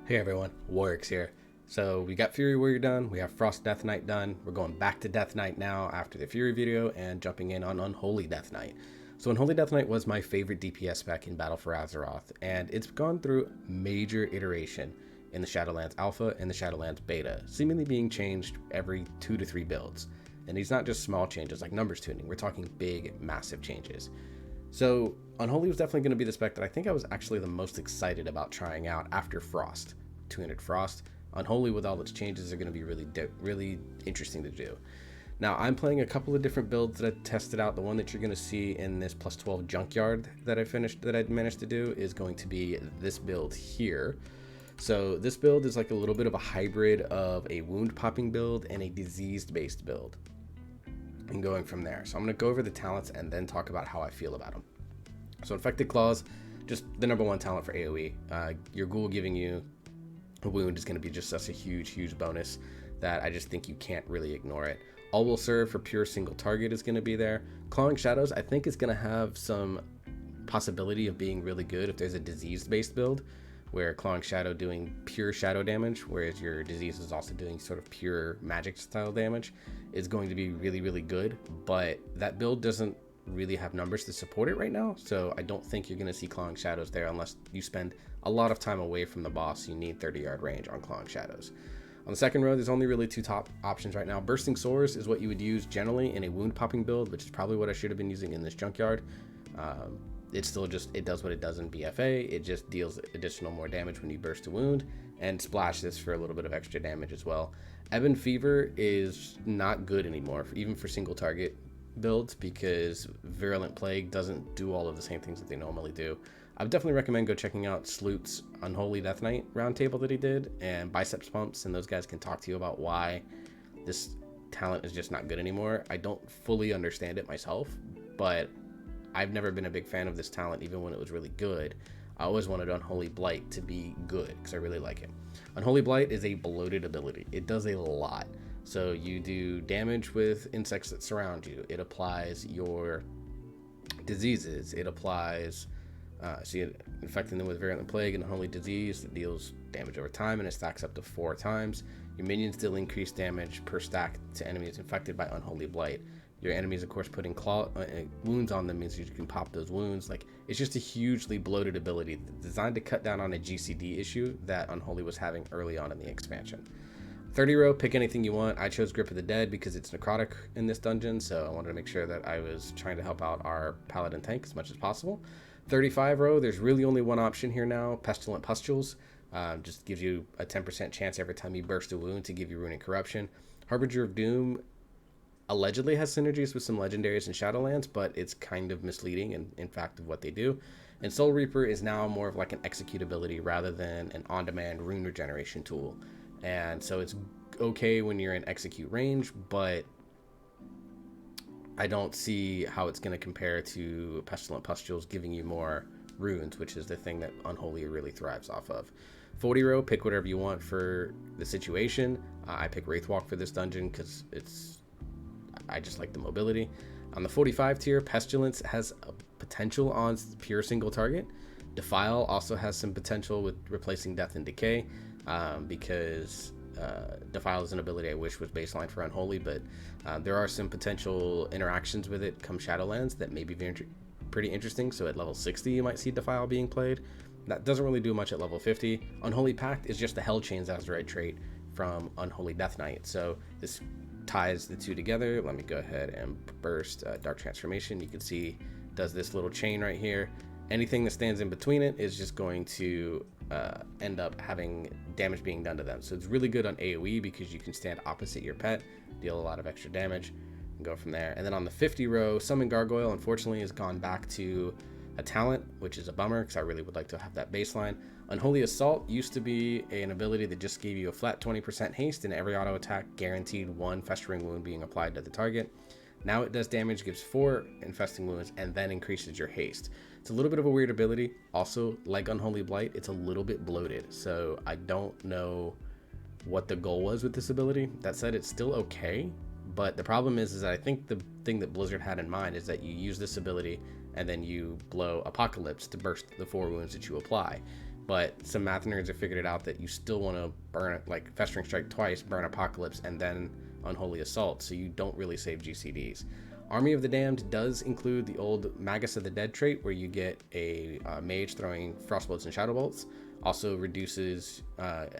Hey everyone, Warwick's here. So we got Fury Warrior done, we have Frost Death Knight done, we're going back to Death Knight now after the Fury video and jumping in on Unholy Death Knight. So Unholy Death Knight was my favorite DPS spec in Battle for Azeroth, and it's gone through major iteration in the Shadowlands Alpha and the Shadowlands Beta, seemingly being changed every 2 to 3 builds. And these not just small changes like numbers tuning, we're talking big, massive changes. So Unholy was definitely going to be the spec that I think I was actually the most excited about trying out after Frost. 200 Frost. Unholy with all its changes are going to be really interesting to do. Now I'm playing a couple of different builds that I tested out. The one that you're going to see in this plus 12 junkyard that I managed to do is going to be this build here. So this build is like a little bit of a hybrid of a wound popping build and a diseased based build, and going from there. So I'm going to go over the talents and then talk about how I feel about them. So Infected Claws, just the number one talent for AoE. Your ghoul giving you a wound is going to be just such a huge bonus that I just think you can't really ignore it. All Will Serve for pure single target is going to be there. Clawing Shadows I think is going to have some possibility of being really good if there's a disease based build where Clawing Shadow doing pure shadow damage, whereas your disease is also doing sort of pure magic style damage, is going to be really good. But that build doesn't really have numbers to support it right now, so I don't think you're going to see Clawing Shadows there unless you spend a lot of time away from the boss. You need 30-yard range on Clawing Shadows. On the second row, there's only really two top options right now. Bursting Sores is what you would use generally in a wound popping build, which is probably what I should have been using in this junkyard. It's still just, it does what it does in BFA. It just deals additional more damage when you burst a wound, and splash this for a little bit of extra damage as well. Ebon Fever is not good anymore, even for single target builds, because Virulent Plague doesn't do all of the same things that they normally do. I would definitely recommend go checking out Sloot's Unholy Death Knight roundtable that he did, and Biceps Pumps, and those guys can talk to you about why this talent is just not good anymore. I don't fully understand it myself, but I've never been a big fan of this talent even when it was really good. I always wanted Unholy Blight to be good because I really like it. Unholy Blight is a bloated ability. It does a lot. So you do damage with insects that surround you. It applies your diseases. It applies, so you're infecting them with Virulent Plague and Unholy Disease that deals damage over time, and it stacks up to 4 times. Your minions deal increased damage per stack to enemies infected by Unholy Blight. Your enemies, of course, putting wounds on them means you can pop those wounds. Like, it's just a hugely bloated ability designed to cut down on a GCD issue that Unholy was having early on in the expansion. 30 row, pick anything you want. I chose Grip of the Dead because it's necrotic in this dungeon, so I wanted to make sure that I was trying to help out our paladin tank as much as possible. 35 row, there's really only one option here now, Pestilent Pustules. Just gives you a 10% chance every time you burst a wound to give you Runic Corruption. Harbinger of Doom allegedly has synergies with some legendaries in Shadowlands, but it's kind of misleading in fact of what they do. And Soul Reaper is now more of like an executability rather than an on-demand rune regeneration tool. And so it's okay when you're in execute range, but I don't see how it's going to compare to Pestilent Pustules giving you more runes, which is the thing that Unholy really thrives off of. 40 row, pick whatever you want for the situation. I pick Wraithwalk for this dungeon because I just like the mobility. On the 45 tier, Pestilence has a potential on pure single target. Defile also has some potential with replacing Death and Decay, because Defile is an ability I wish was baseline for Unholy, but there are some potential interactions with it come Shadowlands that may be pretty interesting. So at level 60 you might see Defile being played. That doesn't really do much at level 50. Unholy Pact is just the Hell Chains Azerite trait from Unholy Death Knight, so this ties the two together. Let me go ahead and burst Dark Transformation. You can see does this little chain right here. Anything that stands in between it is just going to end up having damage being done to them. So it's really good on AoE because you can stand opposite your pet, deal a lot of extra damage, and go from there. And then on the 50 row, Summon Gargoyle unfortunately has gone back to a talent, which is a bummer because I really would like to have that baseline. Unholy Assault used to be an ability that just gave you a flat 20% haste and every auto attack guaranteed 1 festering wound being applied to the target. Now it does damage, gives 4 infesting wounds, and then increases your haste. It's a little bit of a weird ability. Also, like Unholy Blight, it's a little bit bloated, so I don't know what the goal was with this ability. That said, it's still okay, but the problem is that I think the thing that Blizzard had in mind is that you use this ability and then you blow Apocalypse to burst the 4 wounds that you apply. but some math nerds have figured it out that you still want to burn it, like Festering Strike twice, burn Apocalypse, and then Unholy Assault, so you don't really save GCDs. Army of the Damned does include the old Magus of the Dead trait, where you get a mage throwing Frostbolts and Shadow Bolts. Also reduces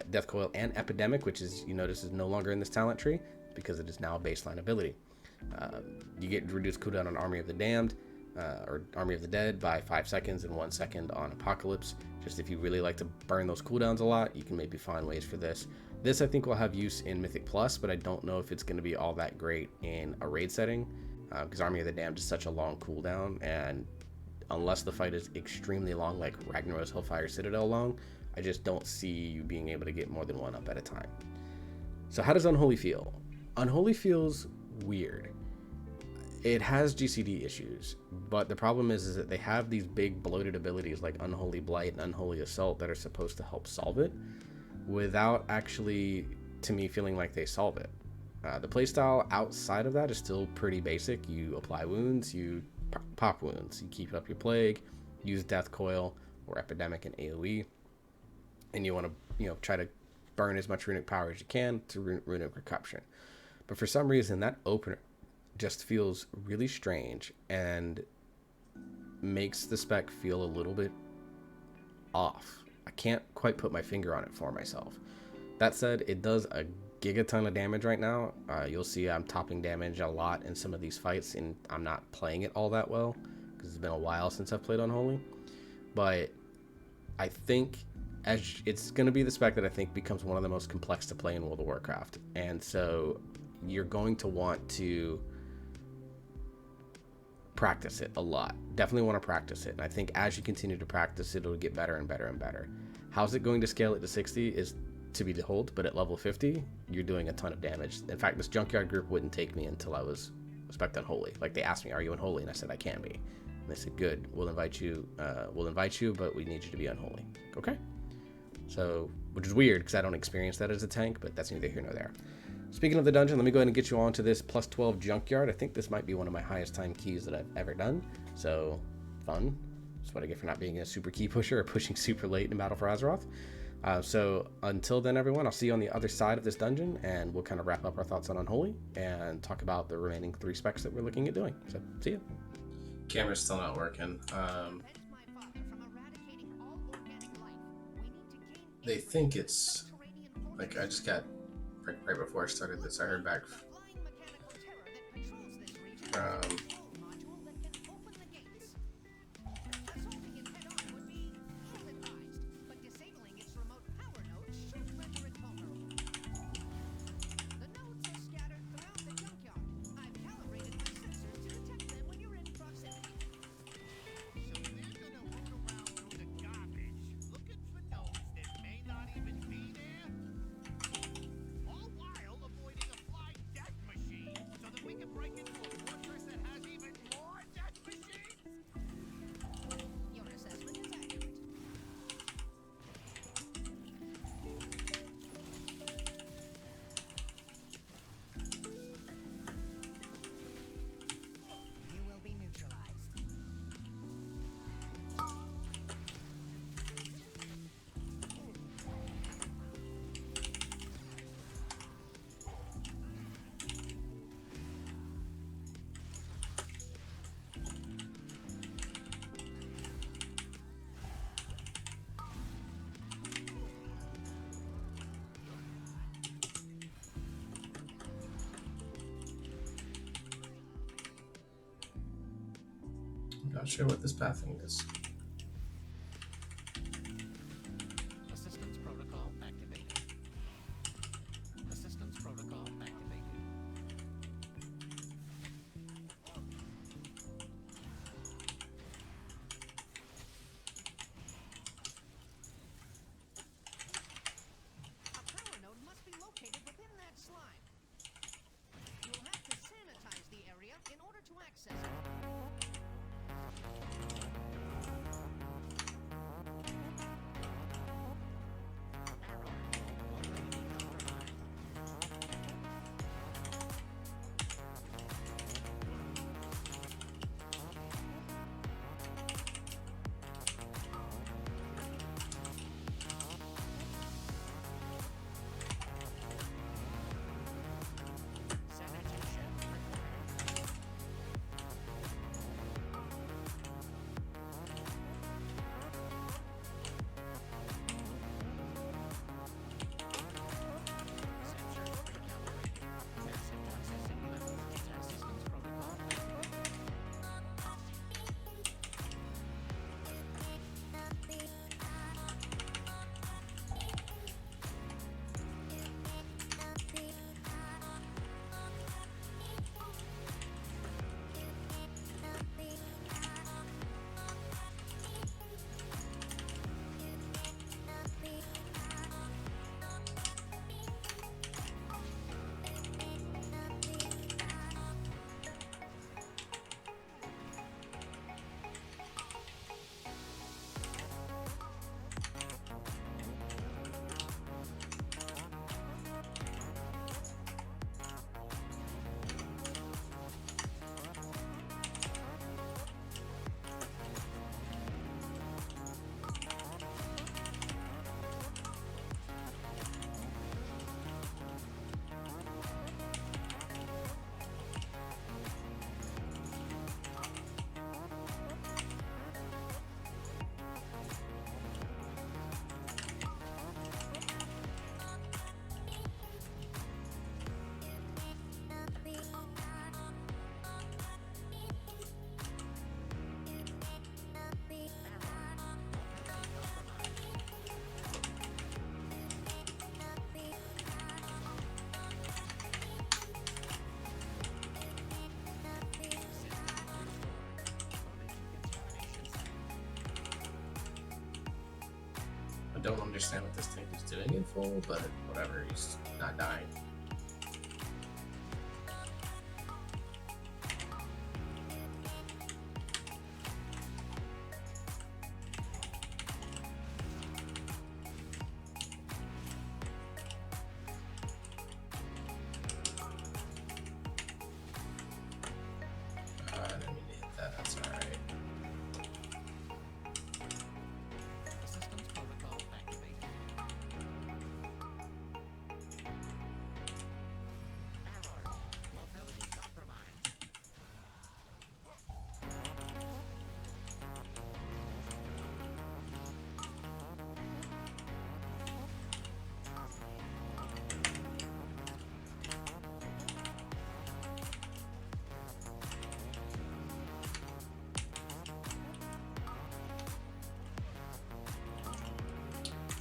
Death Coil and Epidemic, which is, you notice, is no longer in this talent tree because it is now a baseline ability. You get reduced cooldown on Army of the Damned or Army of the Dead by 5 seconds and 1 second on Apocalypse. Just if you really like to burn those cooldowns a lot, you can maybe find ways for this. This I think will have use in Mythic Plus, but I don't know if it's going to be all that great in a raid setting, because Army of the Damned is such a long cooldown, and unless the fight is extremely long, like Ragnaros Hellfire Citadel long, I just don't see you being able to get more than one up at a time. So how does Unholy feel? Unholy feels weird. It has GCD issues, but the problem is that they have these big bloated abilities like Unholy Blight and Unholy Assault that are supposed to help solve it, without actually, to me, feeling like they solve it. The playstyle outside of that is still pretty basic. You apply wounds, you pop wounds, you keep up your plague, use Death Coil or Epidemic and AoE, and you want to, try to burn as much runic power as you can to runic recuperation. But for some reason, that opener just feels really strange and makes the spec feel a little bit off. I can't quite put my finger on it for myself. That said, it does a gigaton of damage right now. You'll see I'm topping damage a lot in some of these fights, and I'm not playing it all that well because it's been a while since I've played Unholy. But I think as it's going to be the spec that I think becomes one of the most complex to play in World of Warcraft, and so you're going to want to practice it a lot. Definitely want to practice it, and I think as you continue to practice it, it'll get better and better and better. How's it going to scale it to 60 is to be told, but at level 50 you're doing a ton of damage. In fact, this junkyard group wouldn't take me until I was spec Unholy. Like, they asked me, are you Unholy? And I said I can be, and they said good, we'll invite you, but we need you to be Unholy. Okay, so, which is weird because I don't experience that as a tank, but that's neither here nor there. Speaking of the dungeon, let me go ahead and get you on to this plus 12 junkyard. I think this might be one of my highest time keys that I've ever done. So, fun. That's what I get for not being a super key pusher or pushing super late in Battle for Azeroth. So, until then, everyone, I'll see you on the other side of this dungeon, and we'll kind of wrap up our thoughts on Unholy and talk about the remaining 3 specs that we're looking at doing. So, see ya. Camera's still not working. They think it's, like, I just got... Right before I started this, I heard back from I'm not sure what this pathing is. Assistance protocol activated. Assistance protocol activated. A power node must be located within that slime. You'll have to sanitize the area in order to access it. don't understand what this tank is doing in full, but whatever, he's not dying. I didn't mean to hit that, that's alright. Systems protocol activated. Error. Mobility compromised.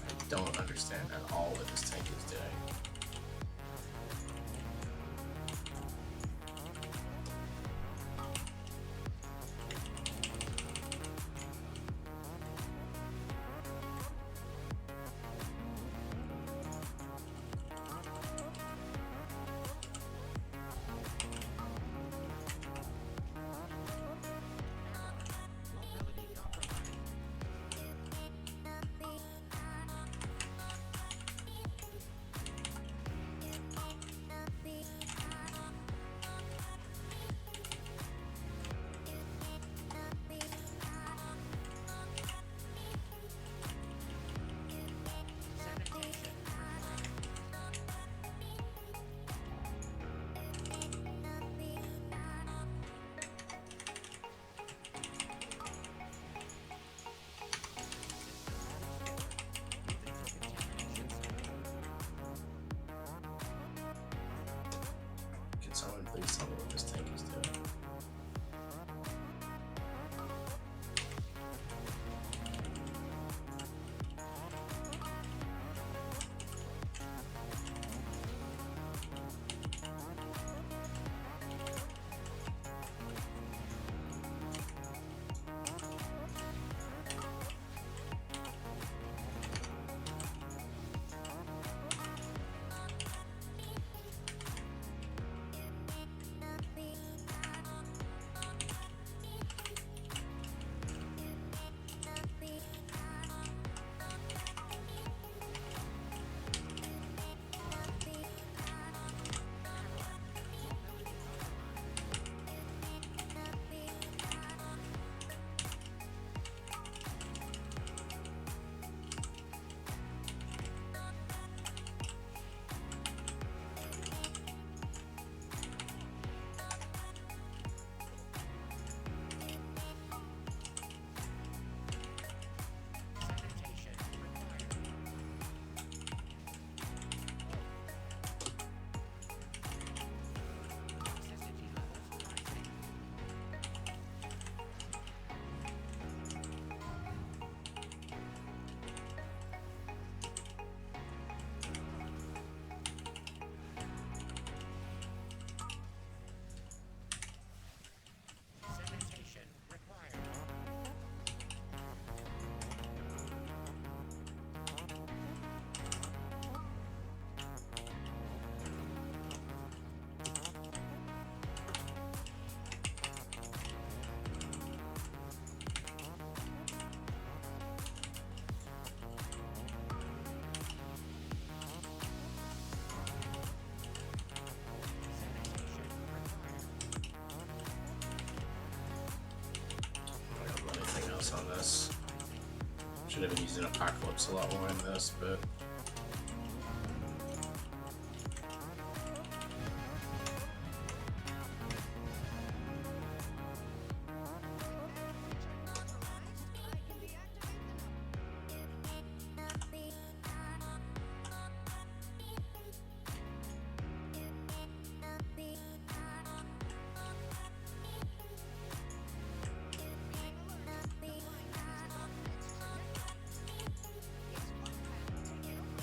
I don't understand at all what this tank is doing. Mobility compromised. Sanitation required. Can someone please tell me what this tank is doing? Sanitation required. Toxicity levels rising. Sanitation required. Sanitation required. I don't know anything else on this. Should have been using Apocalypse a lot more in this, but I can deactivate the Being alert. The blind is off its trajectory. It's one path to take it over.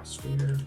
sphere.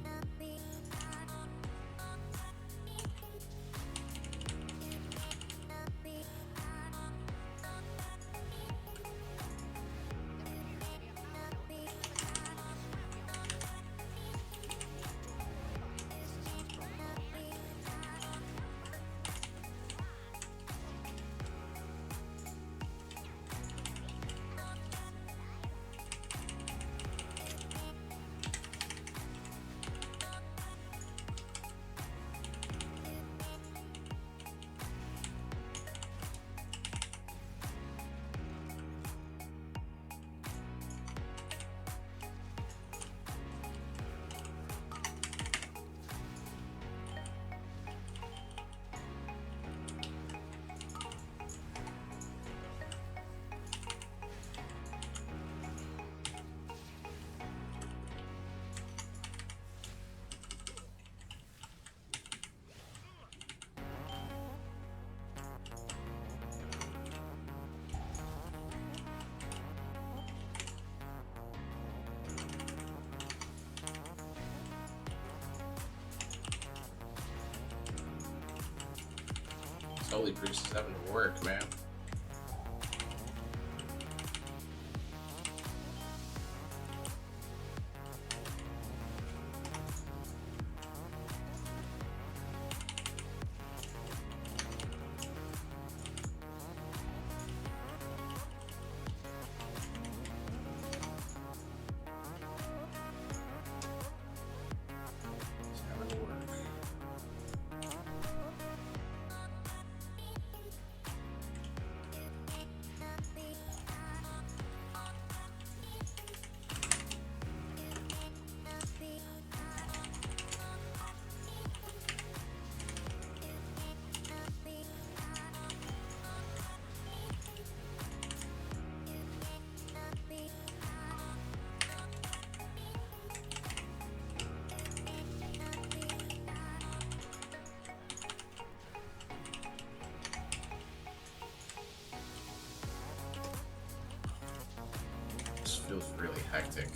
Holy Priest is having to work, man. He's having to work. This feels really hectic.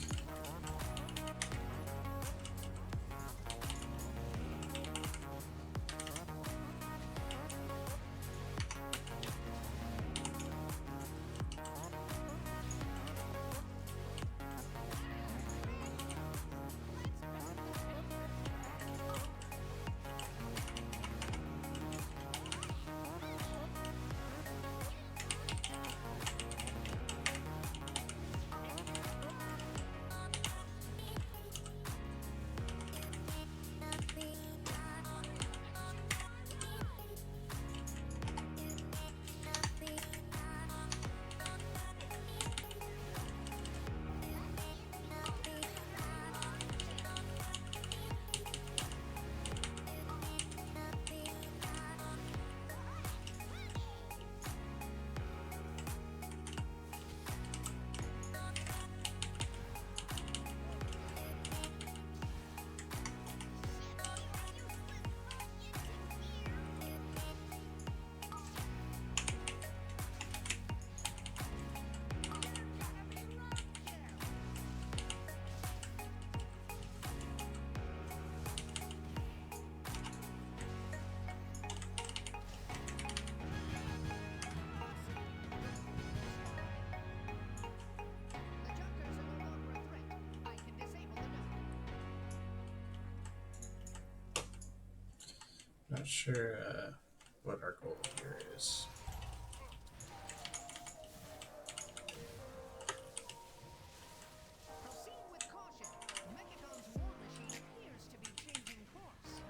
Not sure what our goal here is. Proceed with caution. Mechagon's war machine appears to be changing course.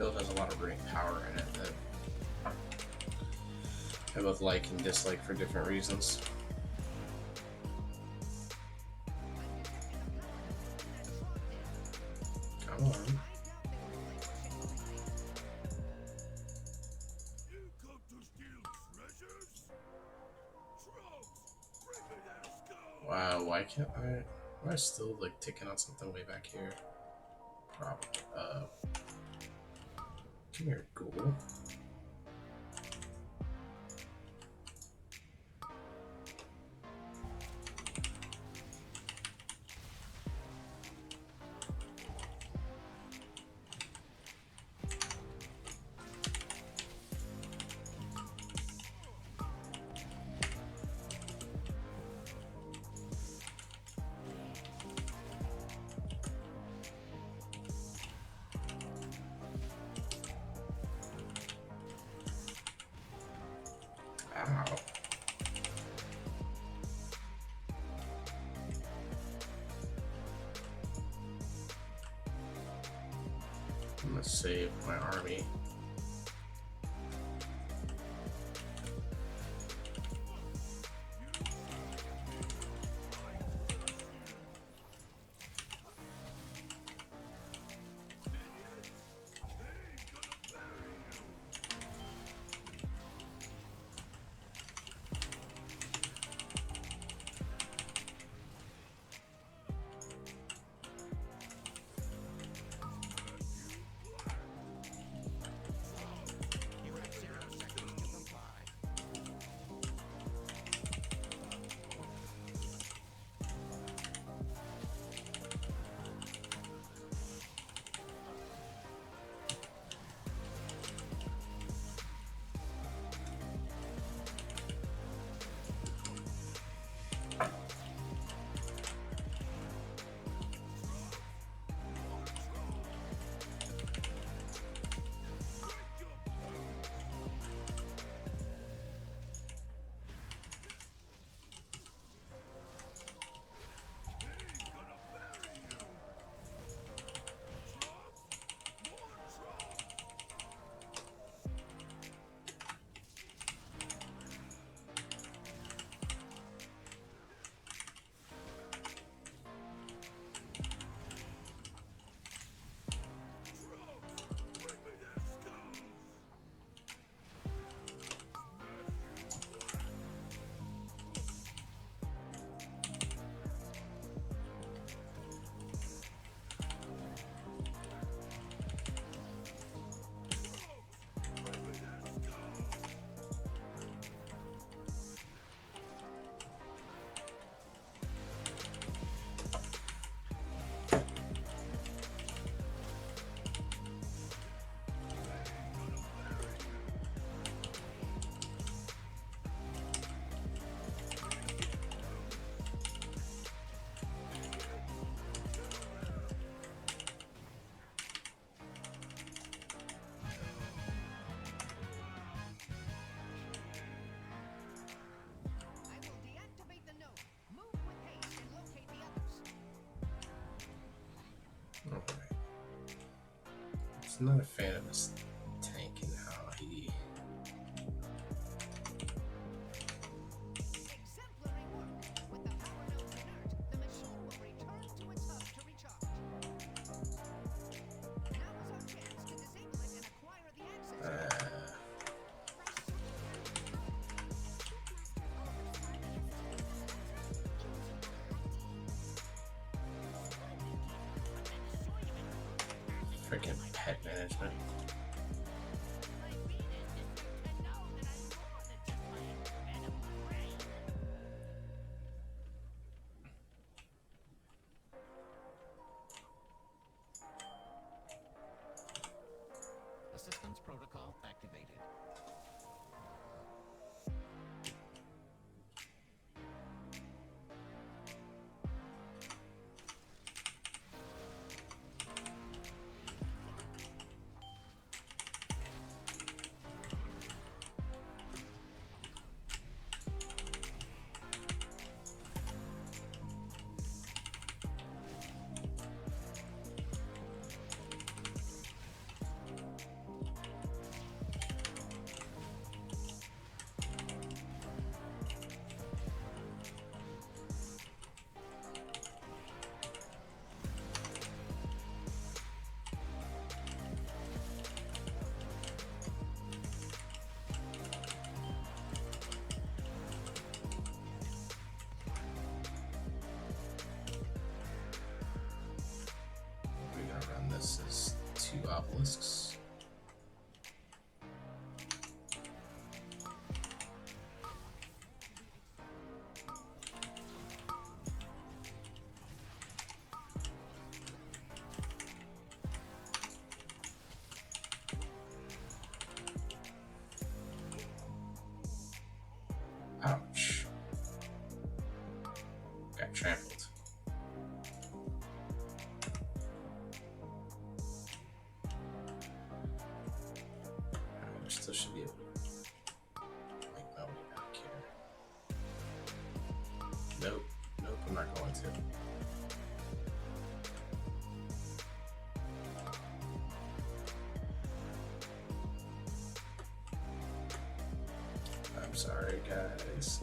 build has a lot of runic power in it that I both like and dislike for different reasons. Come on. Wow, why can't I? Am I still like ticking on something way back here? Probably. Come here, ghoul. Ow. I'm gonna save my army. Okay. I'm not a fan of this tank and how he. Exemplary work. With the power nodes inert, the machine will return to its hub to recharge. Now is our chance to disable it and acquire the access. Freaking pet management. Assistance protocol activated. Nope. Nope, I'm not going to. I'm sorry, guys.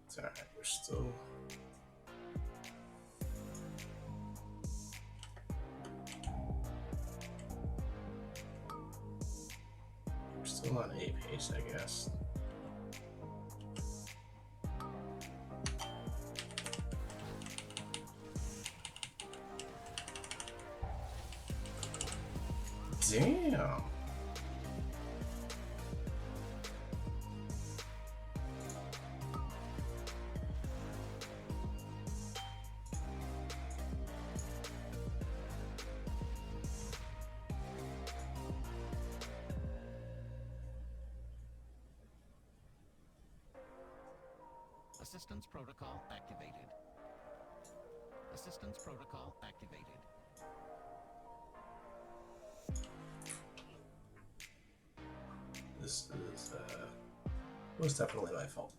It's alright, we're still. We're still on A pace, I guess. Damn. Assistance protocol activated. Assistance protocol activated. This is most definitely my fault.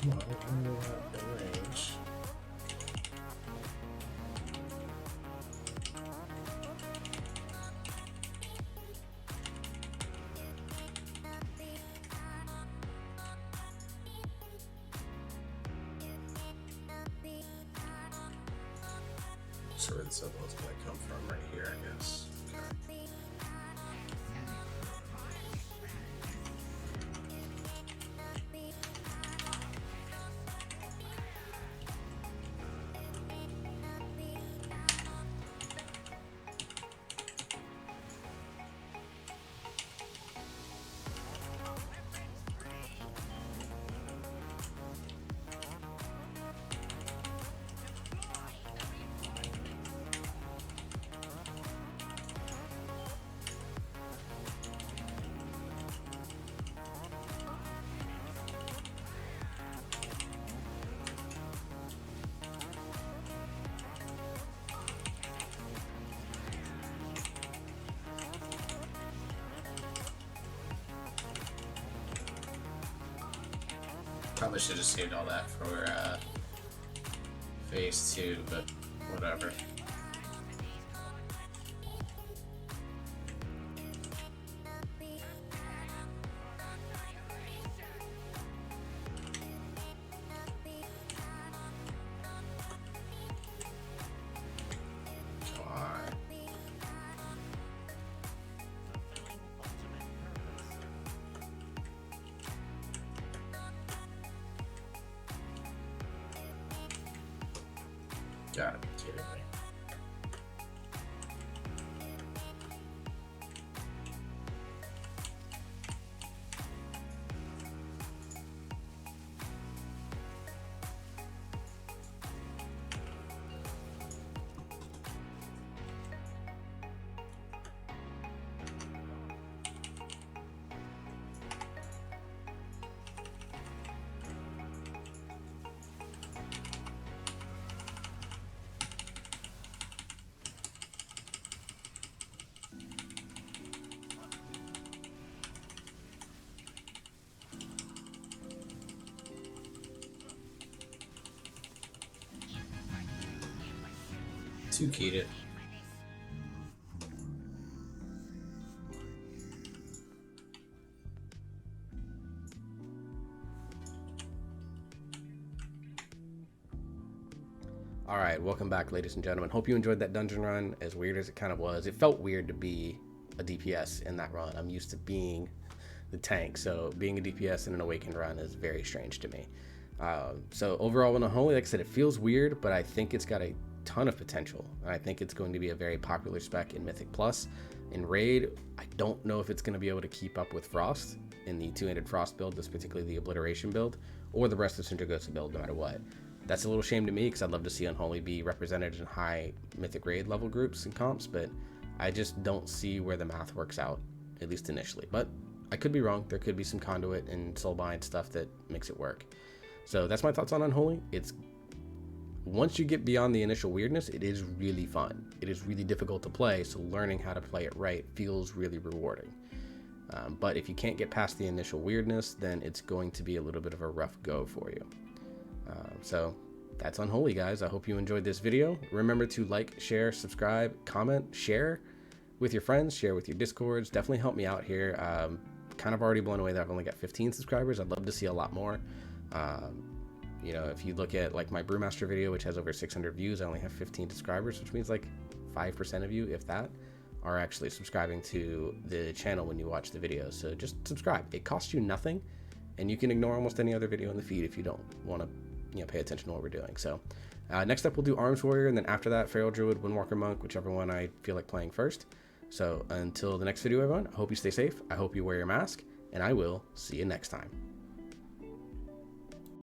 Come on, when will that range? So where this other one's gonna come from, right here, I guess. Okay. Probably should have saved all that for phase 2, but whatever. Come on. Gotta be kidding me. Too keyed it. All right, welcome back, ladies and gentlemen. Hope you enjoyed that dungeon run, as weird as it kind of was. It felt weird to be a DPS in that run. I'm used to being the tank, so being a DPS in an Awakened run is very strange to me. So overall, in Unholy, like I said, it feels weird, but I think it's got a ton of potential. I think it's going to be a very popular spec in Mythic Plus. In Raid, I don't know if it's going to be able to keep up with Frost in the two-handed Frost build, this particularly the Obliteration build, or the rest of Sindragosa build, no matter what. That's a little shame to me, because I'd love to see Unholy be represented in high Mythic Raid level groups and comps, but I just don't see where the math works out, at least initially. But I could be wrong. There could be some conduit and soulbind stuff that makes it work. So that's my thoughts on Unholy. It's once you get beyond the initial weirdness, it is really fun. It is really difficult to play, so learning how to play it right feels really rewarding. But if you can't get past the initial weirdness, then it's going to be a little bit of a rough go for you. So that's Unholy, guys. I hope you enjoyed this video. Remember to like, share, subscribe, comment, share with your friends, share with your Discords. Definitely help me out here. Kind of already blown away that I've only got 15 subscribers. I'd love to see a lot more. You know, if you look at like my Brewmaster video, which has over 600 views, I only have 15 subscribers, which means like 5% of you, if that, are actually subscribing to the channel when you watch the videos. So just subscribe. It costs you nothing, and you can ignore almost any other video in the feed if you don't want to, you know, pay attention to what we're doing. So next up, we'll do Arms Warrior, and then after that, Feral Druid, Windwalker Monk, whichever one I feel like playing first. So until the next video, everyone, I hope you stay safe. I hope you wear your mask, and I will see you next time.